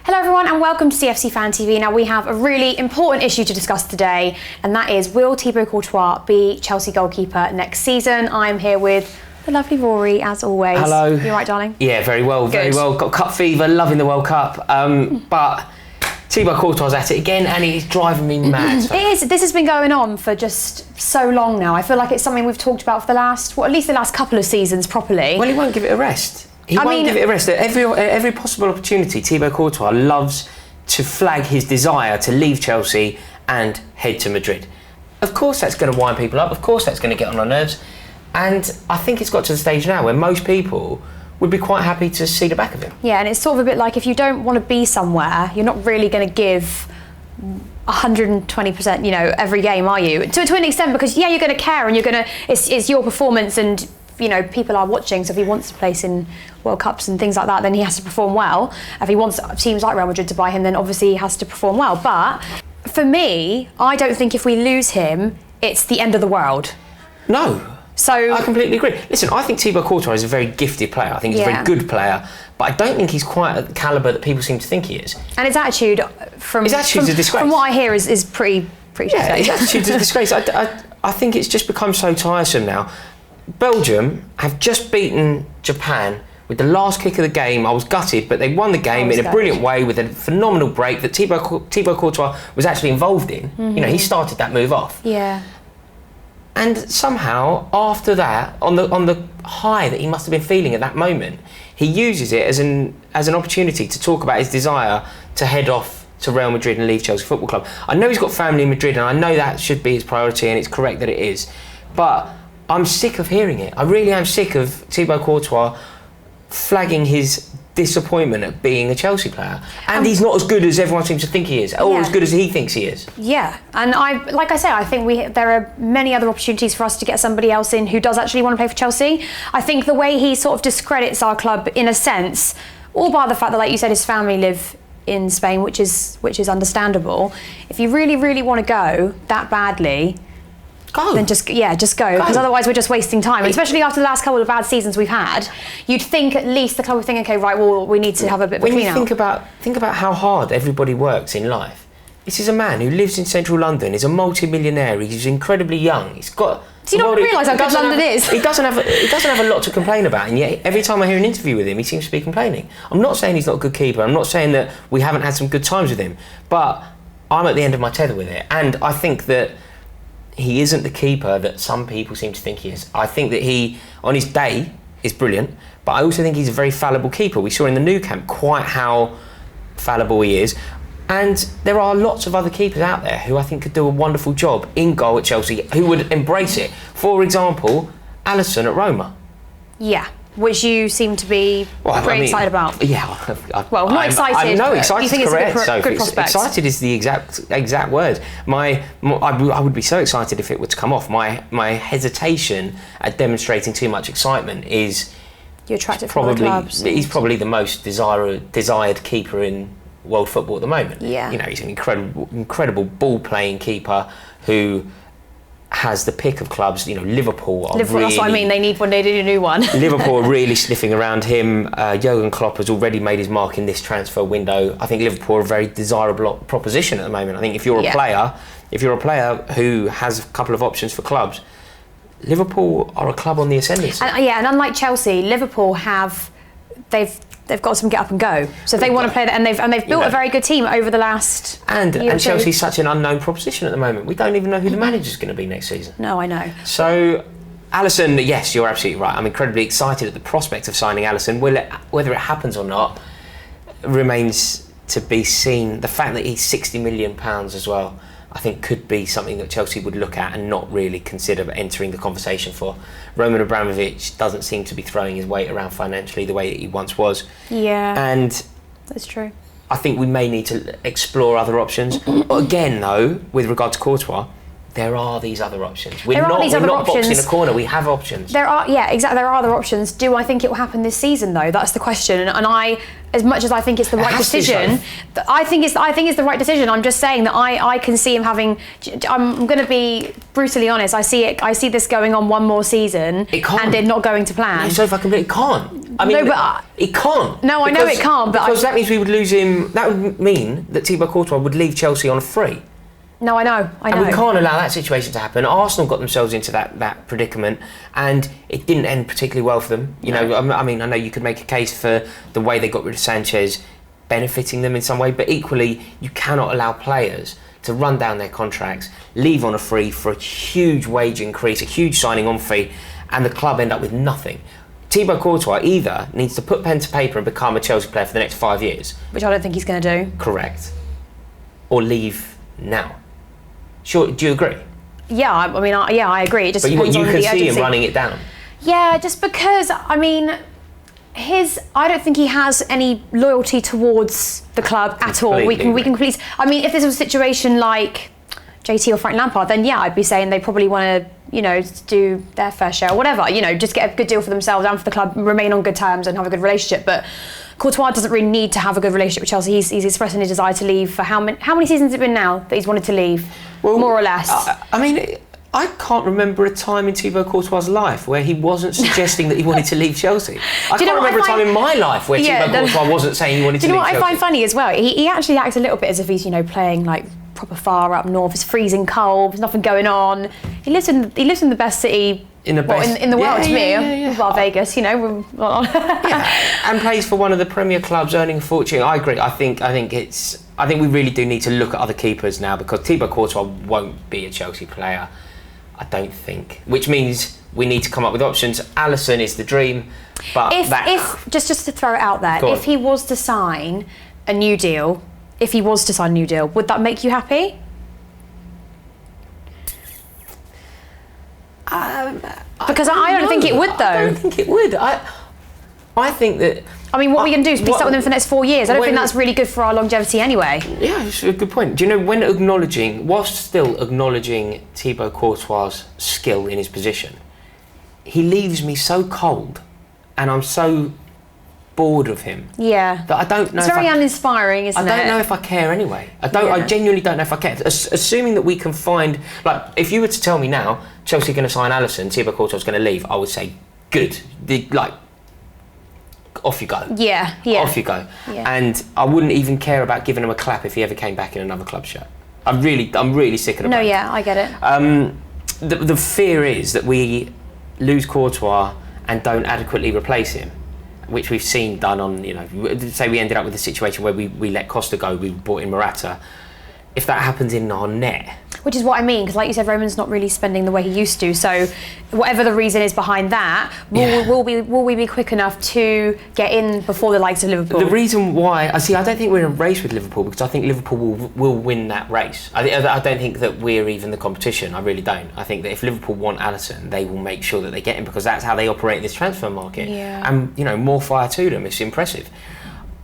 Hello everyone and welcome to CFC Fan TV. Now we have a really important issue to discuss today, and that is, will Thibaut Courtois be Chelsea goalkeeper next season? I'm here with the lovely Rory, as always. Hello. You all right, darling? Yeah, very well, very well. Got cup fever, loving the World Cup. But Thibaut Courtois at it again, and he's driving me mad. It is. This has been going on for just so long now. I feel like it's something we've talked about for the last, at least the last couple of seasons properly. Well, he won't give it a rest. He won't give it a rest. At every possible opportunity, Thibaut Courtois loves to flag his desire to leave Chelsea and head to Madrid. Of course that's going to wind people up, of course that's going to get on our nerves, and I think it's got to the stage now where most people would be quite happy to see the back of him. Yeah, and it's sort of a bit like, if you don't want to be somewhere, you're not really going to give 120%, you know, every game, are you? To an extent, because yeah, you're going to care and you're going to, it's your performance, and you know, people are watching, so if he wants to place in World Cups and things like that, then he has to perform well. If he wants teams like Real Madrid to buy him, then obviously he has to perform well. But for me, I don't think if we lose him, it's the end of the world. No. So I completely agree. Listen, I think Thibaut Courtois is a very gifted player. I think he's a very good player, but I don't think he's quite at the calibre that people seem to think he is. And his attitude, his attitude's a disgrace. From what I hear, is pretty yeah, his attitude's a disgrace. I think it's just become so tiresome now. Belgium have just beaten Japan with the last kick of the game. I was gutted, but they won the game in a brilliant way with a phenomenal break that Thibaut Courtois was actually involved in. You know, he started that move off. Yeah. And somehow, after that, on the high that he must have been feeling at that moment, he uses it as an opportunity to talk about his desire to head off to Real Madrid and leave Chelsea Football Club. I know he's got family in Madrid, and I know that should be his priority, and it's correct that it is. But I'm sick of hearing it. I really am sick of Thibaut Courtois flagging his disappointment at being a Chelsea player. And he's not as good as everyone seems to think he is, or as good as he thinks he is. Yeah, and like I say, I think there are many other opportunities for us to get somebody else in who does actually want to play for Chelsea. I think the way he sort of discredits our club, in a sense, all by the fact that, like you said, his family live in Spain, which is understandable. If you really, really want to go that badly, then just go, because otherwise we're just wasting time. And especially after the last couple of bad seasons we've had, you'd think at least the club would think, okay, right, well, we need to have a bit of a clean out. When you think about how hard everybody works in life, this is a man who lives in central London, is a multi-millionaire, he's incredibly young, he's got... Do you not realise how good London is? He doesn't have a lot to complain about, and yet every time I hear an interview with him, he seems to be complaining. I'm not saying he's not a good keeper, I'm not saying that we haven't had some good times with him, but I'm at the end of my tether with it, and I think that he isn't the keeper that some people seem to think he is. I think that he, on his day, is brilliant, but I also think he's a very fallible keeper. We saw in the Nou Camp quite how fallible he is. And there are lots of other keepers out there who I think could do a wonderful job in goal at Chelsea, who would embrace it. For example, Alisson at Roma. Yeah, which you seem to be pretty excited about. Yeah. Not excited. No, excited is correct. Good prospect. Excited is the exact word. I would be so excited if it were to come off. My hesitation at demonstrating too much excitement is... You're attracted from other clubs. He's probably the most desired keeper in world football at the moment. Yeah. You know, he's an incredible ball-playing keeper who has the pick of clubs. You know, Liverpool are really... That's what I mean, they need a new one. Liverpool are really sniffing around him. Jurgen Klopp has already made his mark in this transfer window. I think Liverpool are a very desirable proposition at the moment. I think if you're a player who has a couple of options for clubs, Liverpool are a club on the ascendancy. And unlike Chelsea, Liverpool they've got some get up and go. So if they want to play that, and they've built a very good team over the last year and Chelsea's such an unknown proposition at the moment. We don't even know who the manager's going to be next season. No, I know. So Alisson, yes, you're absolutely right. I'm incredibly excited at the prospect of signing Alisson. Whether it happens or not remains to be seen. The fact that he's £60 million as well, I think could be something that Chelsea would look at and not really consider entering the conversation for. Roman Abramovich doesn't seem to be throwing his weight around financially the way that he once was. Yeah, and that's true. I think we may need to explore other options. Again, though, with regard to Courtois, there are these other options. We're not boxed in a corner. We have options. There are, yeah, exactly. There are other options. Do I think it will happen this season, though? That's the question. And I, as much as I think it's the right decision, I think it's the right decision. I'm just saying that I can see him having. I'm going to be brutally honest. I see this going on one more season, and it not going to plan. No, so if I completely can't. I mean, no, but it can't. No, I know it can't, but because that means we would lose him. That would mean that Thibaut Courtois would leave Chelsea on a free. No, I know. And we can't allow that situation to happen. Arsenal got themselves into that predicament, and it didn't end particularly well for them. You know, I mean, I know you could make a case for the way they got rid of Sanchez benefiting them in some way, but equally, you cannot allow players to run down their contracts, leave on a free for a huge wage increase, a huge signing on fee, and the club end up with nothing. Thibaut Courtois either needs to put pen to paper and become a Chelsea player for the next 5 years. Which I don't think he's going to do. Correct. Or leave now. Sure, do you agree? Yeah, I mean, I agree. It just but you depends on can the see urgency. him running it down. Yeah, just because, I mean, I don't think he has any loyalty towards the club at all. We can completely. I mean, if this was a situation like JT or Frank Lampard, then yeah, I'd be saying they probably want to, you know, do their fair share or whatever. You know, just get a good deal for themselves and for the club, remain on good terms and have a good relationship. But Courtois doesn't really need to have a good relationship with Chelsea. He's expressing his desire to leave for how many seasons has it been now that he's wanted to leave? Well, more or less. I mean, I can't remember a time in Thibaut Courtois' life where he wasn't suggesting that he wanted to leave Chelsea. I can't remember a time in my life where Thibaut Courtois wasn't saying he wanted to leave Chelsea. Do you know what I find funny as well? He actually acts a little bit as if he's, you know, playing like proper far up north. It's freezing cold. There's nothing going on. He lives in the best city in the world to me. Well, Vegas, you know. And plays for one of the Premier clubs, earning a fortune. I agree. I think we really do need to look at other keepers now, because Thibaut Courtois won't be a Chelsea player, I don't think. Which means we need to come up with options. Alisson is the dream, but if just to throw it out there, if he was to sign a new deal, would that make you happy? Because I don't think it would, though. I don't think it would. I think that. I mean, what are we going to do? Be stuck with him for the next 4 years? I don't think that's really good for our longevity anyway. Yeah, it's a good point. Do you know, whilst still acknowledging Thibaut Courtois' skill in his position, he leaves me so cold, and I'm so bored of him. Yeah. That I don't know. It's very uninspiring, isn't it? I don't know if I care anyway. I genuinely don't know if I care. Assuming that we can find, like, if you were to tell me now, Chelsea are going to sign Alisson, Thibaut Courtois is going to leave, I would say, good. Off you go. Yeah. Off you go. Yeah. And I wouldn't even care about giving him a clap if he ever came back in another club shirt. I'm really sick of the brand. I get it. The fear is that we lose Courtois and don't adequately replace him, which we've seen done on, you know, say we ended up with a situation where we let Costa go, we brought in Morata. If that happens in our net. Which is what I mean, because like you said, Roman's not really spending the way he used to. So whatever the reason is behind that, will we be quick enough to get in before the likes of Liverpool? The reason why, I don't think we're in a race with Liverpool, because I think Liverpool will win that race. I don't think that we're even the competition. I really don't. I think that if Liverpool want Alisson, they will make sure that they get him, because that's how they operate in this transfer market. Yeah. And, you know, more fire to them. It's impressive.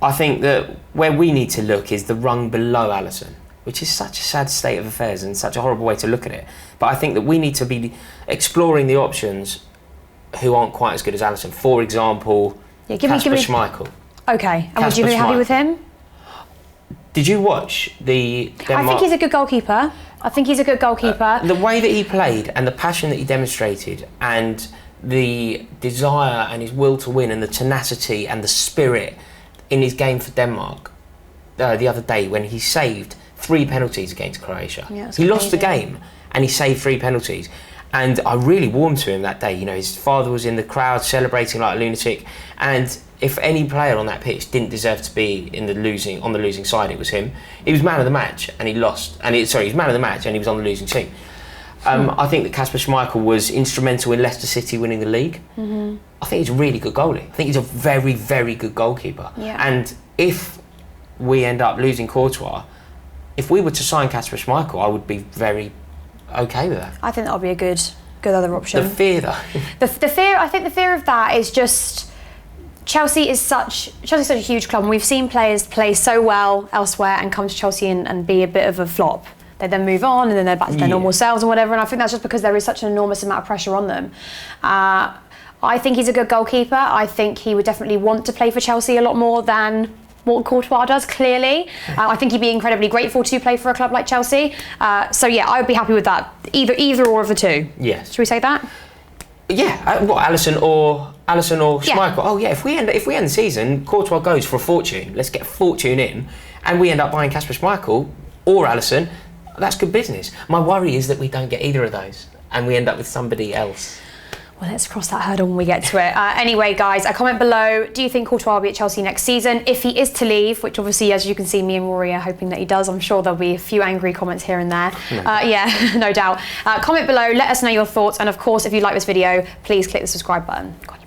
I think that where we need to look is the rung below Alisson, which is such a sad state of affairs and such a horrible way to look at it. But I think that we need to be exploring the options who aren't quite as good as Alisson. For example, Kasper Schmeichel. Okay, and would you be happy with him? Did you watch the Denmark? I think he's a good goalkeeper. The way that he played and the passion that he demonstrated and the desire and his will to win and the tenacity and the spirit in his game for Denmark the other day when he saved 3 penalties against Croatia. Yeah, he lost the game and he saved 3 penalties. And I really warmed to him that day. You know, his father was in the crowd celebrating like a lunatic. And if any player on that pitch didn't deserve to be on the losing side, it was him. He was man of the match and he lost. He was man of the match and he was on the losing team. I think that Kasper Schmeichel was instrumental in Leicester City winning the league. Mm-hmm. I think he's a really good goalie. I think he's a very, very good goalkeeper. Yeah. And if we end up losing Courtois, if we were to sign Kasper Schmeichel, I would be very okay with that. I think that would be a good other option. The fear, though. I think the fear of that is just Chelsea's such a huge club, and we've seen players play so well elsewhere and come to Chelsea and be a bit of a flop. They then move on and then they're back to their normal selves and whatever. And I think that's just because there is such an enormous amount of pressure on them. I think he's a good goalkeeper. I think he would definitely want to play for Chelsea a lot more than what Courtois does, clearly. I think he'd be incredibly grateful to play for a club like Chelsea. So yeah, I would be happy with that. Either or of the two. Yes. Should we say that? Yeah, what, Alisson or Schmeichel? Oh yeah, if we end the season, Courtois goes for a fortune. Let's get a fortune in, and we end up buying Kasper Schmeichel or Alisson. That's good business. My worry is that we don't get either of those, and we end up with somebody else. Well, let's cross that hurdle when we get to it. Anyway, guys, a comment below. Do you think Courtois will be at Chelsea next season? If he is to leave, which obviously, as you can see, me and Rory are hoping that he does. I'm sure there'll be a few angry comments here and there. Yeah, no doubt. Comment below. Let us know your thoughts. And of course, if you like this video, please click the subscribe button. God.